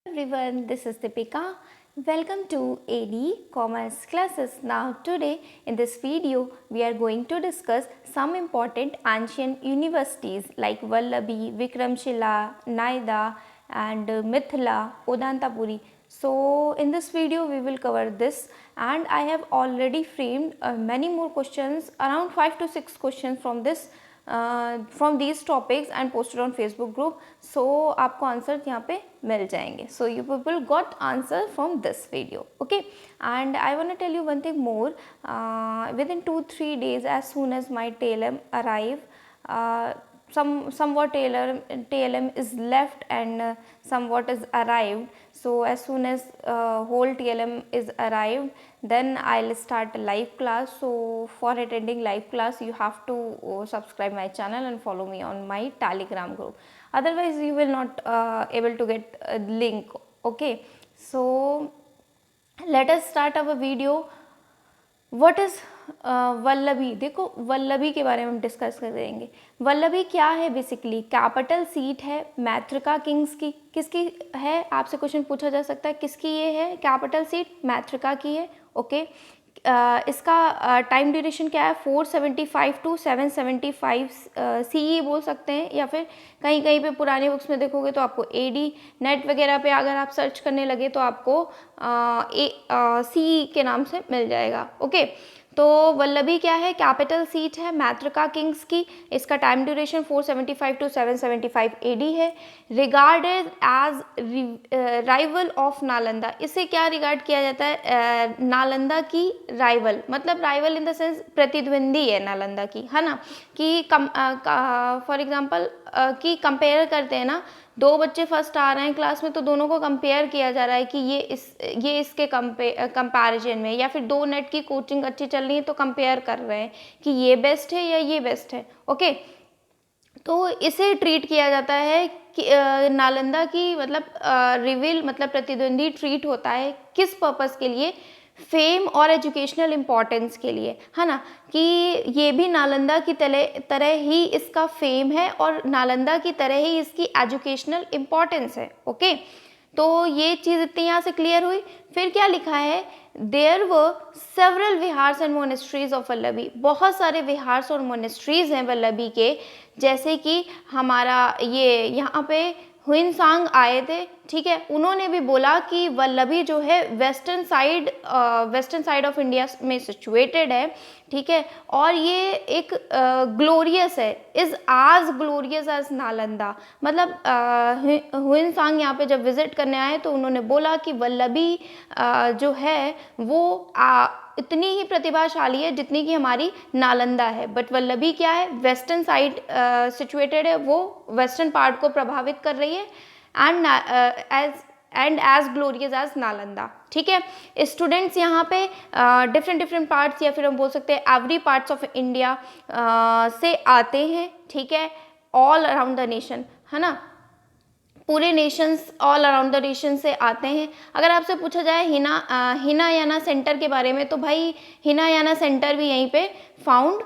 Everyone, this is Deepika. Welcome to AD Commerce classes. Now today in this video we are going to discuss some important ancient universities like Vallabhi, Vikramshila, Naida and Mithila, Odantapuri. So in this video we will cover this, and I have already framed many more questions, around 5 to 6 questions from these topics and posted on Facebook group. So आपको answer यहाँ पे मिल जाएंगे. So you people got answer from this video, okay? And I want to tell you one thing more. Within 2-3 days, as soon as my TLM arrive, somewhat TLM is left and somewhat is arrived. So as soon as whole TLM is arrived, then I'll start a live class. So for attending live class you have to subscribe my channel and follow me on my Telegram group. Otherwise you will not able to get a link, okay? So let us start our video. What is Vallabhi. देखो वल्लभी के बारे में हम discuss करेंगे. वल्लभी क्या है? Basically capital seat है मैत्रिका kings की. किसकी है? आपसे क्वेश्चन पूछा जा सकता है किसकी ये है कैपिटल सीट? मैत्रिका की है, ओके. इसका टाइम ड्यूरेशन क्या है? 475 टू 775 CE बोल सकते हैं, या फिर कहीं कहीं पे पुरानी बुक्स में देखोगे तो आपको AD नेट वगैरह पे अगर आप सर्च करने लगे तो आपको CE के नाम से मिल जाएगा, ओके. तो वल्लभी क्या है? कैपिटल सीट है मैत्रिका किंग्स की. इसका टाइम ड्यूरेशन 475 टू 775 AD है. Regarded as rival of Nalanda. इसे क्या रिगार्ड किया जाता है? नालंदा की राइवल, मतलब राइवल इन द सेंस प्रतिद्वंदी है नालंदा की, है ना. कि फॉर एग्जांपल कि कंपेयर करते हैं ना, दो बच्चे फर्स्ट आ रहे हैं क्लास में तो दोनों को कंपेयर किया जा रहा है कि ये इसके कंपैरिजन में, या फिर दो नेट की कोचिंग अच्छी चल रही है तो कंपेयर कर रहे हैं कि ये बेस्ट है या ये बेस्ट है, ओके. तो इसे ट्रीट किया जाता है कि नालंदा की मतलब रिविल मतलब प्रतिद्वंदी ट्रीट होता है किस पर्पस के लिए? फेम और एजुकेशनल इम्पोर्टेंस के लिए, है ना. कि ये भी नालंदा की तरह ही इसका फेम है और नालंदा की तरह ही इसकी एजुकेशनल इम्पोर्टेंस है, ओके. तो ये चीज़ इतनी यहाँ से क्लियर हुई. फिर क्या लिखा है? There were several viharas and monasteries of Vallabhi. बहुत सारे विहार्स और मोनेस्ट्रीज हैं वल्लभी के. जैसे कि हमारा ये यहाँ पे हुइनसांग आए थे, ठीक है. उन्होंने भी बोला कि वल्लभी जो है वेस्टर्न साइड ऑफ इंडिया में सिचुएटेड है, ठीक है. और ये एक ग्लोरियस है, इज़ आज ग्लोरियस एज नालंदा. मतलब हुइनसांग यहाँ पे जब विजिट करने आए तो उन्होंने बोला कि वल्लभी जो है वो इतनी ही प्रतिभाशाली है जितनी कि हमारी नालंदा है. बट वल्लभी क्या है? वेस्टर्न साइड सिचुएटेड है, वो वेस्टर्न पार्ट को प्रभावित कर रही है. And as glorious as Nalanda, ठीक है. स्टूडेंट्स यहाँ पे डिफरेंट पार्ट्स, या फिर हम बोल सकते हैं एवरी पार्ट्स ऑफ इंडिया से आते हैं, ठीक है. ऑल अराउंड द नेशन, है ना. पूरे Nations, all around the nation से आते हैं. अगर आपसे पूछा जाए हिनायाना सेंटर के बारे में, तो भाई हिनायाना सेंटर भी यहीं पे फाउंड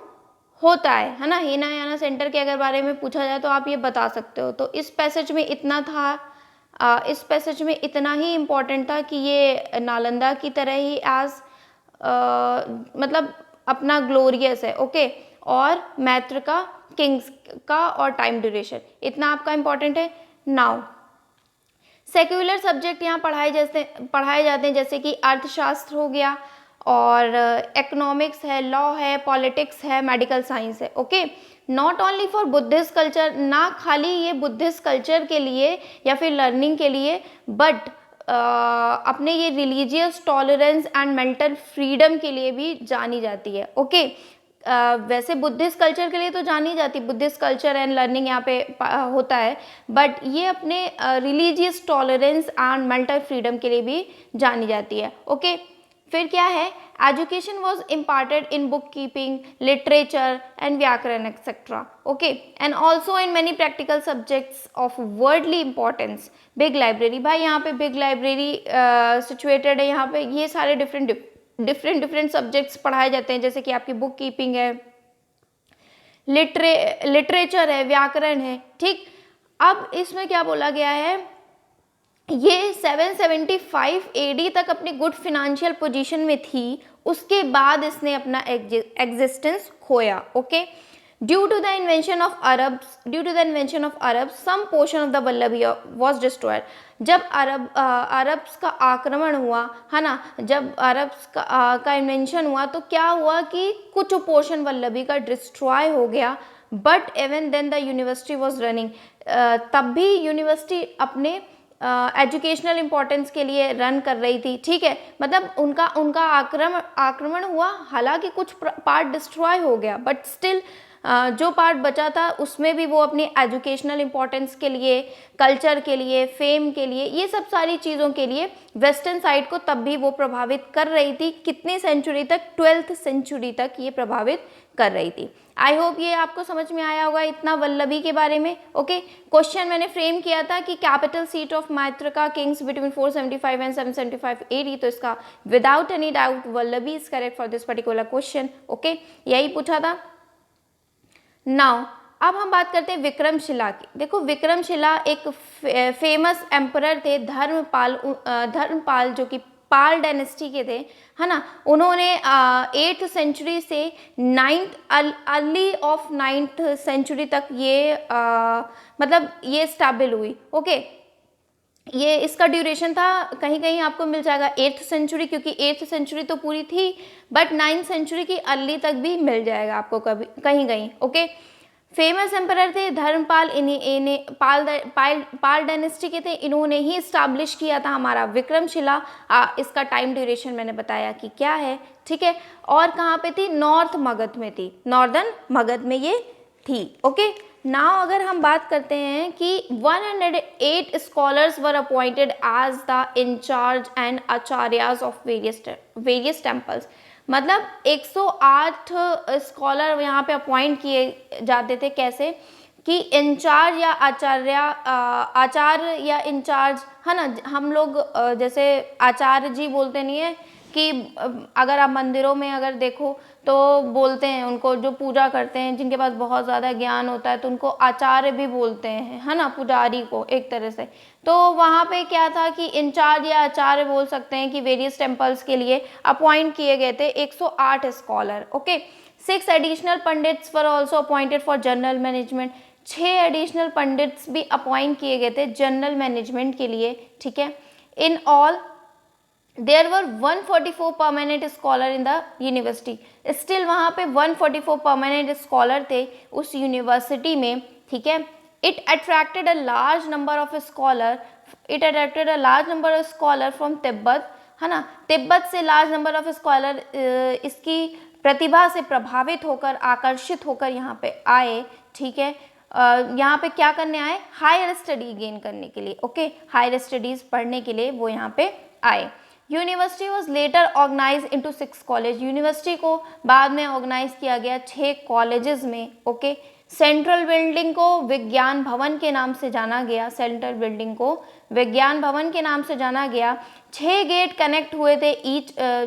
होता है ना. हिनायाना सेंटर के अगर बारे में पूछा जाए तो आप ये बता सकते हो. तो इस पैसेज में इतना था, इस पैसेज में इतना ही इम्पोर्टेंट था कि ये नालंदा की तरह ही एज मतलब अपना ग्लोरियस है, ओके. और मैत्रिका किंग्स का और टाइम ड्यूरेशन इतना आपका इम्पोर्टेंट है. नाउ सेक्युलर सब्जेक्ट यहाँ पढ़ाए जाते हैं, जैसे कि अर्थशास्त्र हो गया, और इकोनॉमिक्स है, लॉ है, पॉलिटिक्स है, मेडिकल साइंस है, okay. Not only for Buddhist culture, ना खाली ये बुद्धिस्ट कल्चर के लिए या फिर लर्निंग के लिए, बट अपने ये religious tolerance and mental freedom के लिए भी जानी जाती है, ओके. वैसे बुद्धिस्ट कल्चर के लिए तो जानी जाती, बुद्धिस्ट कल्चर एंड लर्निंग यहाँ पे होता है, बट ये अपने religious tolerance and mental freedom के लिए भी जानी जाती है, ओके. फिर क्या है? Education was imparted in book keeping, literature and vyakarana etcetera, okay. And also in many practical subjects of worldly importance. Big library, भाई यहाँ पे बिग लाइब्रेरी सिचुएटेड है. यहाँ पे ये सारे डिफरेंट सब्जेक्ट्स पढ़ाए जाते हैं, जैसे कि आपकी बुक कीपिंग है, लिटरेचर है, व्याकरण है, ठीक. अब इसमें क्या बोला गया है? ये 775 एडी तक अपनी गुड फिनेंशियल पोजीशन में थी, उसके बाद इसने अपना एग्जिस्टेंस खोया। Okay, due to the invention of Arabs some portion of the Vallabhi was destroyed. जब अरब्स का आक्रमण हुआ है ना, जब अरब्स का इन्वेंशन हुआ तो क्या हुआ कि कुछ पोर्शन वल्लभी का डिस्ट्रॉय हो गया, but even then the university was running. तब भी यूनिवर्सिटी अपने एजुकेशनल इम्पोर्टेंस के लिए रन कर रही थी, ठीक है। मतलब उनका आक्रमण हुआ, हालांकि कुछ पार्ट डिस्ट्रॉय हो गया, बट स्टिल जो पार्ट बचा था उसमें भी वो अपनी एजुकेशनल इम्पोर्टेंस के लिए, कल्चर के लिए, फेम के लिए, ये सब सारी चीज़ों के लिए वेस्टर्न साइड को तब भी वो प्रभावित कर रही थी। कितनी सेंचुरी तक? 12th सेंचुरी तक ये प्रभावित कर रही थी। आई होप ये आपको समझ में आया होगा इतना वल्लभी के बारे में। ओके, क्वेश्चन मैंने फ्रेम किया था कि capital seat of Maitraka kings between 475 and 775 AD, तो इसका without any doubt Vallabhi is correct for this particular question. Okay, यही पूछा था। नाउ अब हम बात करते हैं विक्रमशिला की। देखो, विक्रमशिला एक फेमस एम्परर थे, धर्मपाल जो कि पाल डायनेस्टी के थे, है ना। उन्होंने 8th सेंचुरी से 9th early of 9th century तक ये मतलब ये स्टेबल हुई। ओके, ये इसका ड्यूरेशन था, कहीं कहीं आपको मिल जाएगा 8th सेंचुरी, क्योंकि 8th सेंचुरी तो पूरी थी, बट 9th सेंचुरी की अर्ली तक भी मिल जाएगा आपको कभी कहीं कहीं। ओके, फेमस एम्परर थे धर्मपाल, इन्हें पाल डायनेस्टी के थे, इन्होंने ही इस्टेब्लिश किया था हमारा विक्रमशिला। इसका टाइम ड्यूरेशन मैंने बताया कि क्या है, ठीक है। और कहाँ पे थी? नॉर्थ मगध में थी, नॉर्दर्न मगध में ये थी। ओके, नाउ अगर हम बात करते हैं कि 108 scholars were appointed as the incharge and acharyas of various temples. मतलब 108 स्कॉलर यहाँ पे अपॉइंट किए जाते थे। कैसे? कि इंचार्ज या आचार्य या इंचार्ज, है ना। हम लोग जैसे आचार्य जी बोलते नहीं है कि अगर आप मंदिरों में अगर देखो तो बोलते हैं उनको, जो पूजा करते हैं, जिनके पास बहुत ज़्यादा ज्ञान होता है, तो उनको आचार्य भी बोलते हैं, है ना, पुजारी को एक तरह से। तो वहाँ पे क्या था कि इंचार्ज या आचार्य बोल सकते हैं कि वेरियस टेम्पल्स के लिए अपॉइंट किए गए थे 108 scholar. Okay, 6 additional pandits were also appointed for general management. 6 additional pandits भी अपॉइंट किए गए थे जनरल मैनेजमेंट के लिए, ठीक है। In all there were 144 permanent scholar in the university. Still वहाँ पे 144 परमानेंट स्कॉलर थे उस यूनिवर्सिटी में, ठीक है। It attracted a large number of scholar from Tibet, है ना। तिब्बत से लार्ज नंबर ऑफ स्कॉलर इसकी प्रतिभा से प्रभावित होकर, आकर्षित होकर यहाँ पे आए, ठीक है। यहाँ पे क्या करने आए? हायर स्टडी गेन करने के लिए। ओके, हायर स्टडीज पढ़ने के लिए वो यहाँ पे आए। University was later organise into 6 college. University को बाद में ऑर्गेनाइज किया गया 6 कॉलेजेस में। ओके, सेंट्रल बिल्डिंग को विज्ञान भवन के नाम से जाना गया। सेंट्रल बिल्डिंग को विज्ञान भवन के नाम से जाना गया। 6 गेट कनेक्ट हुए थे,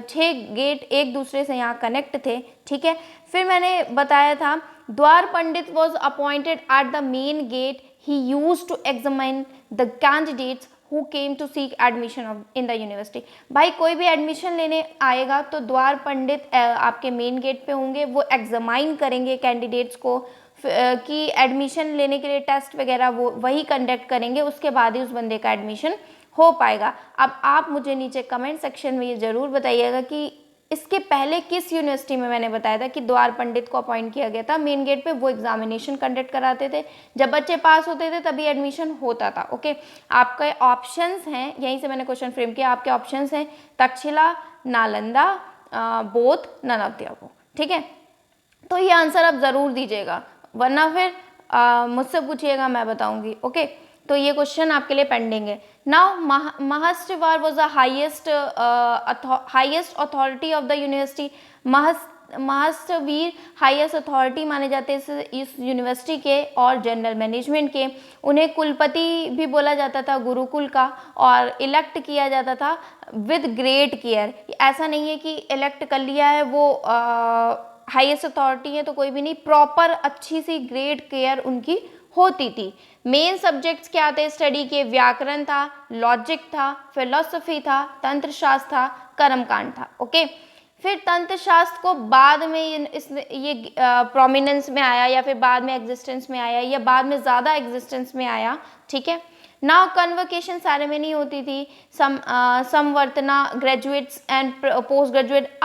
6 गेट एक दूसरे से यहाँ कनेक्ट थे, ठीक है। फिर मैंने बताया था Dwar Pandit was appointed at the main gate. He used to examine the candidates who came to seek admission in the university। भाई कोई भी एडमिशन लेने आएगा तो द्वार पंडित आपके मेन गेट पे होंगे, वो एग्जामाइन करेंगे कैंडिडेट्स को कि एडमिशन लेने के लिए टेस्ट वगैरह वो वही कंडक्ट करेंगे, उसके बाद ही उस बंदे का एडमिशन हो पाएगा। अब आप मुझे नीचे कमेंट सेक्शन में ये ज़रूर बताइएगा कि इसके पहले किस यूनिवर्सिटी में मैंने बताया था कि द्वार पंडित को अपॉइंट किया गया था मेन गेट पे, वो एग्जामिनेशन कंडक्ट कराते थे, जब बच्चे पास होते थे तभी एडमिशन होता था। ओके, आपके ऑप्शंस हैं, यहीं से मैंने क्वेश्चन फ्रेम किया, आपके ऑप्शंस हैं तक्षशिला, नालंदा, बोध, नन ऑफ द अबव, ठीक है। तो ये आंसर आप ज़रूर दीजिएगा, वरना फिर मुझसे पूछिएगा, मैं बताऊंगी। ओके, तो ये क्वेश्चन आपके लिए पेंडिंग है। Now Maharshivar was the highest authority of the university. Maharshvir highest authority माने जाते हैं इस यूनिवर्सिटी के और जनरल मैनेजमेंट के। उन्हें कुलपति भी बोला जाता था गुरुकुल का, और इलेक्ट किया जाता था विद ग्रेट केयर। ऐसा नहीं है कि इलेक्ट कर लिया है वो हाईएस्ट अथॉरिटी है तो कोई भी नहीं, प्रॉपर अच्छी सी ग्रेट केयर उनकी होती थी। मेन सब्जेक्ट्स क्या थे स्टडी के? व्याकरण था, लॉजिक था, फिलोसफी था, तंत्र शास्त्र था, कर्मकांड था। ओके, फिर तंत्र शास्त्र को बाद में ये प्रोमिनेंस में आया या फिर बाद में एग्जिस्टेंस में आया या बाद में ज़्यादा एग्जिस्टेंस में आया, ठीक है। नाउ कन्वोकेशन सेरेमनी होती थी, संवर्तना, ग्रेजुएट्स एंड पोस्ट ग्रेजुएट।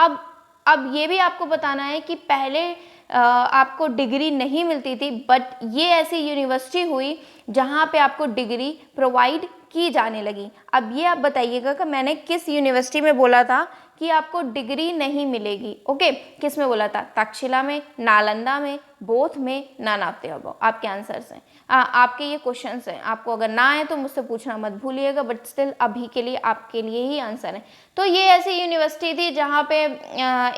अब ये भी आपको बताना है कि पहले आपको डिग्री नहीं मिलती थी, बट ये ऐसी यूनिवर्सिटी हुई जहाँ पे आपको डिग्री प्रोवाइड की जाने लगी। अब ये आप बताइएगा कि मैंने किस यूनिवर्सिटी में बोला था कि आपको डिग्री नहीं मिलेगी। ओके, किस में बोला था? तक्षशिला में, नालंदा में, बोथ में, नन ऑफ द अबव। आपके आंसर्स हैं, आपके ये क्वेश्चंस हैं। आपको अगर ना आए तो मुझसे पूछना मत भूलिएगा, बट स्टिल अभी के लिए आपके लिए ही आंसर है। तो ये ऐसी यूनिवर्सिटी थी जहाँ पे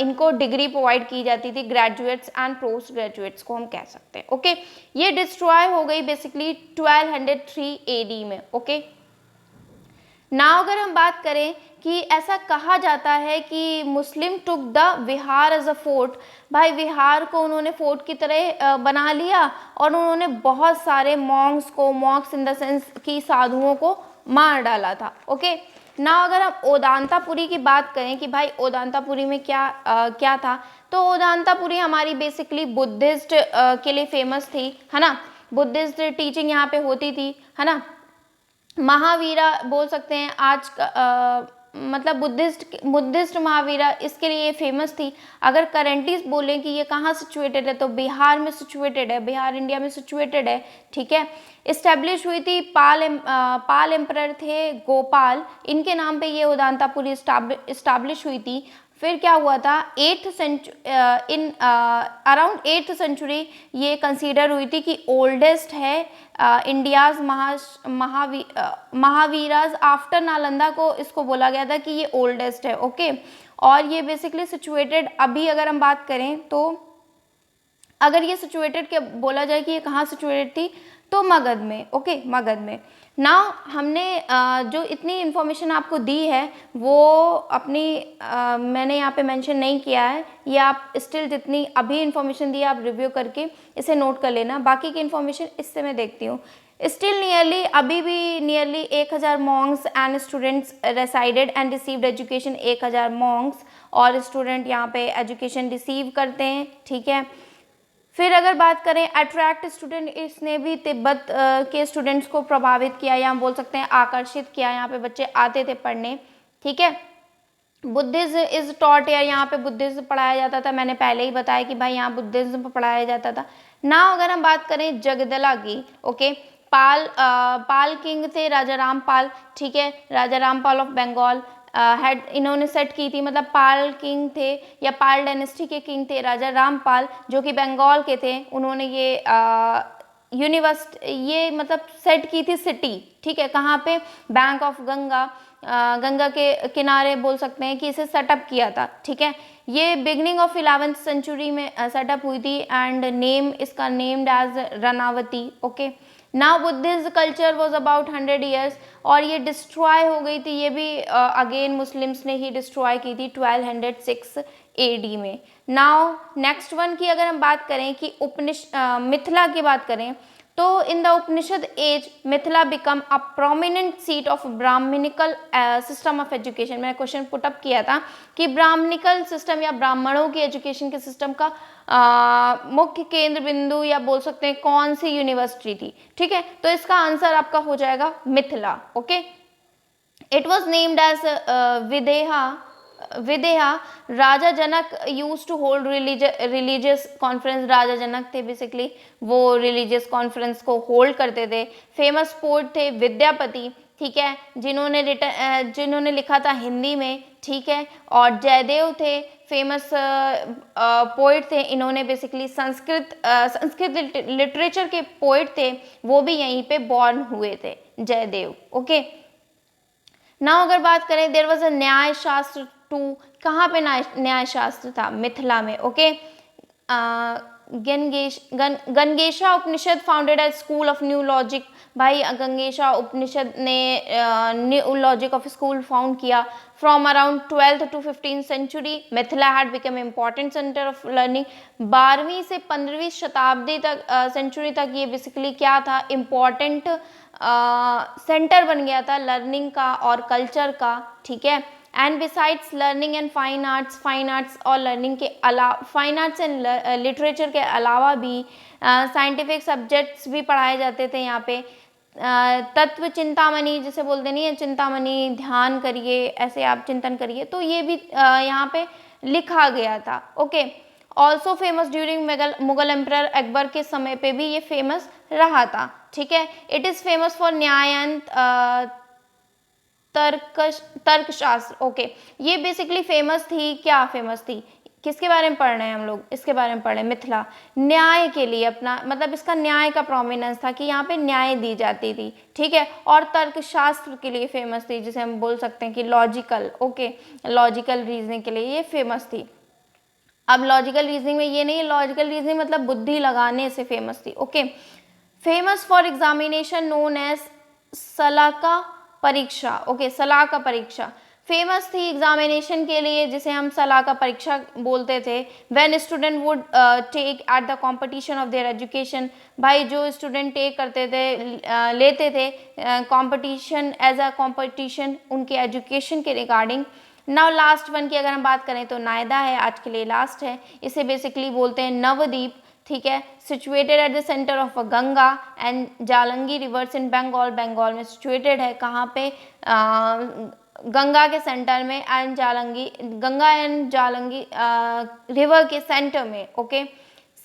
इनको डिग्री प्रोवाइड की जाती थी, ग्रेजुएट्स एंड पोस्ट ग्रेजुएट्स को हम कह सकते हैं। ओके, ये डिस्ट्रॉय हो गई बेसिकली 1203 AD में। ओके, नाउ अगर हम बात करें कि ऐसा कहा जाता है कि Muslim took the vihara as a fort, भाई विहार को उन्होंने फोर्ट की तरह बना लिया और उन्होंने बहुत सारे मॉन्क्स इन द सेंस कि साधुओं को मार डाला था। ओके, ना अगर हम ओदांतापुरी की बात करें कि भाई ओदांतापुरी में क्या था, तो ओदांतापुरी हमारी बेसिकली बुद्धिस्ट के लिए फेमस थी, है ना। बुद्धिस्ट टीचिंग यहाँ पे होती थी, है ना। महावीरा बोल सकते हैं आज का मतलब बुद्धिस्ट महावीरा इसके लिए फेमस थी। अगर करेंटली बोलें कि ये कहाँ सिचुएटेड है, तो बिहार में सिचुएटेड है, बिहार इंडिया में सिचुएटेड है, ठीक है। इस्टेब्लिश हुई थी, पाल एम्परर थे गोपाल, इनके नाम पे ये उदांतापुरी इस्टेब्लिश हुई थी। फिर क्या हुआ था, अराउंड 8th सेंचुरी ये कंसीडर हुई थी कि ओल्डेस्ट है इंडियाज महावीराज आफ्टर नालंदा को इसको बोला गया था कि ये ओल्डेस्ट है। ओके, और ये बेसिकली सिचुएटेड, अभी अगर हम बात करें तो अगर ये सिचुएटेड के बोला जाए कि ये कहाँ सिचुएटेड थी, तो मगध में। ओके, मगध में। नाउ हमने जो इतनी इन्फॉर्मेशन आपको दी है वो अपनी मैंने यहाँ पे मेंशन नहीं किया है, ये आप स्टिल जितनी अभी इन्फॉर्मेशन दी है आप रिव्यू करके इसे नोट कर लेना। बाकी की इन्फॉर्मेशन इससे मैं देखती हूँ। स्टिल अभी भी nearly 1000 monks and students resided and received education. 1000 monks और स्टूडेंट यहाँ पे एजुकेशन रिसीव करते हैं, ठीक है। फिर अगर बात करें अट्रैक्ट स्टूडेंट, इसने भी तिब्बत के स्टूडेंट्स को प्रभावित किया या हम बोल सकते हैं आकर्षित किया। यहाँ पे बच्चे आते थे पढ़ने, ठीक है। बुद्धिज्म इज टॉट, या यहाँ पे बुद्धिज्म पढ़ाया जाता था। मैंने पहले ही बताया कि भाई यहाँ बुद्धिज्म पढ़ाया जाता था ना। अगर हम बात करें जगदला की, ओके, पाल किंग थे राजा रामपाल, ठीक है। राजा रामपाल ऑफ बंगाल हेड इन्होंने सेट की थी, मतलब पाल किंग थे या पाल डायनेस्टी के किंग थे राजा रामपाल, जो कि बंगाल के थे। उन्होंने ये ये मतलब सेट की थी सिटी, ठीक है। कहाँ पे? बैंक ऑफ गंगा, गंगा के किनारे बोल सकते हैं कि इसे सेटअप किया था, ठीक है। ये बिगनिंग ऑफ 11th सेंचुरी में सेटअप हुई थी एंड इसका named as Ranavati. Okay, now Buddhism culture was about 100 years और ये डिस्ट्रॉय हो गई थी। ये भी अगेन मुस्लिम्स ने ही डिस्ट्रॉय की थी 1206 AD में। नाउ नेक्स्ट वन की अगर हम बात करें कि मिथिला की बात करें, तो in the Upanishad as Mithila become a prominent seat of brahmanical system of education. मैंने क्वेश्चन पुटअप किया था कि ब्राह्मणिकल सिस्टम या ब्राह्मणों की एजुकेशन के सिस्टम का मुख्य केंद्र बिंदु या बोल सकते हैं कौन सी यूनिवर्सिटी थी, ठीक है। तो इसका आंसर आपका हो जाएगा Mithila. Okay, it was named as Videha. Raja Janak use to hold religious conference. Raja Janak थे बेसिकली, वो रिलीजियस कॉन्फ्रेंस को होल्ड करते थे। फेमस पोएट थे विद्यापति, ठीक है, जिन्होंने लिखा था हिंदी में, ठीक है। और जयदेव थे, फेमस पोएट थे। इन्होंने बेसिकली संस्कृत लिटरेचर के पोएट थे, वो भी यहीं पे बॉर्न हुए थे, जयदेव। ओके, नाउ अगर बात करें देयर वाज अ न्याय शास्त्र 2। कहाँ पे न्याय शास्त्र था? मिथिला में। Okay, Gangesha Upanishad founded as school of new logic. भाई गंगेशा उपनिषद ने new logic of school found किया। From around 12th to 15th century Mithila had become important centre of learning. 12वीं से 15वीं शताब्दी तक सेंचुरी तक ये बेसिकली क्या था, इम्पॉर्टेंट सेंटर बन गया था लर्निंग का और कल्चर का, ठीक है। And besides learning and fine arts और लर्निंग के अलावा, फाइन आर्ट्स एंड लिटरेचर के अलावा भी साइंटिफिक सब्जेक्ट्स भी पढ़ाए जाते थे यहाँ पे। तत्व चिंतामणि जिसे बोलते नहीं है, चिंतामणि ध्यान करिए, ऐसे आप चिंतन करिए, तो ये भी यहाँ पे लिखा गया था। Okay, also famous during Mughal emperor Akbar के समय पे भी ये फेमस रहा था, ठीक है। इट इज़ फेमस फॉर न्याय तर्कशास्त्र। ओके, ये बेसिकली फेमस थी, क्या फेमस थी, किसके बारे में पढ़ रहे हैं हम लोग, इसके बारे में पढ़ रहे हैं, मिथिला। न्याय के लिए अपना मतलब इसका न्याय का प्रोमिनेंस था कि यहाँ पे न्याय दी जाती थी, ठीक है। और तर्कशास्त्र के लिए फेमस थी, जिसे हम बोल सकते हैं कि लॉजिकल, ओके, लॉजिकल रीजनिंग के लिए ये फेमस थी। अब लॉजिकल रीजनिंग में ये नहीं, लॉजिकल रीजनिंग मतलब बुद्धि लगाने से फेमस थी। Okay, famous for examination known as सलाह का परीक्षा। ओके, सलाह का परीक्षा फेमस थी एग्जामिनेशन के लिए, जिसे हम सलाह का परीक्षा बोलते थे। When student would take at the competition of their education. भाई जो स्टूडेंट टेक करते थे, लेते थे कंपटीशन एज अ कंपटीशन उनके एजुकेशन के रिगार्डिंग। नाउ लास्ट वन की अगर हम बात करें तो नायदा है, आज के लिए लास्ट है। इसे बेसिकली बोलते हैं नवद्वीप, ठीक है। Situated at the centre of Ganga and Jalangi rivers in Bengal. Bengal में सिचुएटेड है, कहाँ पे, गंगा के सेंटर में, and Jalangi, Ganga and Jalangi river के सेंटर में। ओके,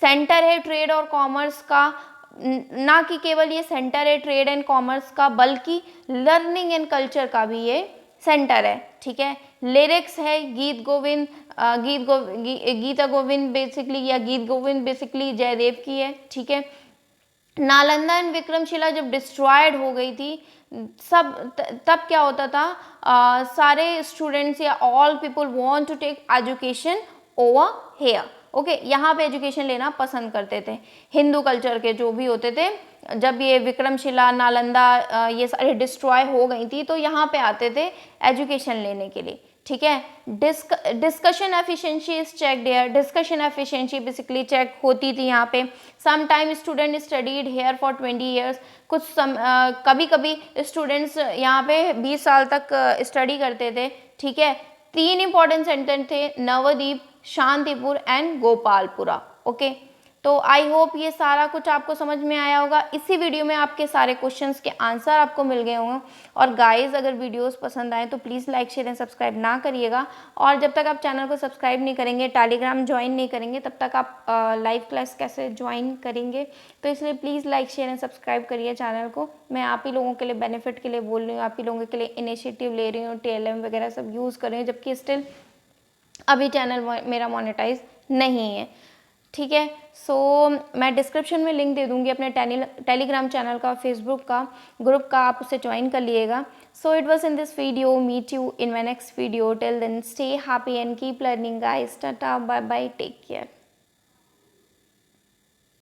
सेंटर है ट्रेड और कॉमर्स का, ना कि केवल ये सेंटर है ट्रेड एंड कॉमर्स का, बल्कि लर्निंग एंड कल्चर का भी ये सेंटर है, ठीक है। लिरिक्स है गीत गोविंद, गीता गोविंद बेसिकली, या गीत गोविंद बेसिकली जयदेव की है, ठीक है। नालंदा एंड विक्रमशिला जब डिस्ट्रॉयड हो गई थी, तब क्या होता था, सारे स्टूडेंट्स या all people want to take education over here. Okay, यहाँ पे एजुकेशन लेना पसंद करते थे हिंदू कल्चर के जो भी होते थे। जब ये विक्रमशिला, नालंदा ये सारे डिस्ट्रॉय हो गई थी, तो यहाँ पे आते थे एजुकेशन लेने के लिए, ठीक है। Discussion efficiency is check there. Discussion efficiency basically check होती थी यहाँ पे। Some time student studied here for 20 years. कभी कभी स्टूडेंट्स यहाँ पे 20 साल तक स्टडी करते थे, ठीक है। 3 इंपॉर्टेंट सेंटर थे, नवद्वीप, शांतिपुर एंड गोपालपुरा। ओके, तो आई होप ये सारा कुछ आपको समझ में आया होगा। इसी वीडियो में आपके सारे क्वेश्चंस के आंसर आपको मिल गए होंगे। और गाइस, अगर वीडियोस पसंद आए तो please like share and subscribe ना करिएगा। और जब तक आप चैनल को सब्सक्राइब नहीं करेंगे, टेलीग्राम ज्वाइन नहीं करेंगे, तब तक आप लाइव क्लास कैसे ज्वाइन करेंगे। तो इसलिए please like share and subscribe करिए चैनल को। मैं आप ही लोगों के लिए बेनिफिट के लिए बोल रही हूँ, आप ही लोगों के लिए इनिशिएटिव ले रही हूँ, TLM वगैरह सब यूज़ कर रही हूँ, जबकि स्टिल अभी चैनल मेरा मोनेटाइज नहीं है, ठीक है। सो मैं डिस्क्रिप्शन में लिंक दे दूंगी अपने टेलीग्राम चैनल का, फेसबुक का, ग्रुप का, आप उसे ज्वाइन कर लीजिएगा। So it was in this video, meet you in my next video. Till then stay happy and keep learning guys. Tata, bye bye, take care.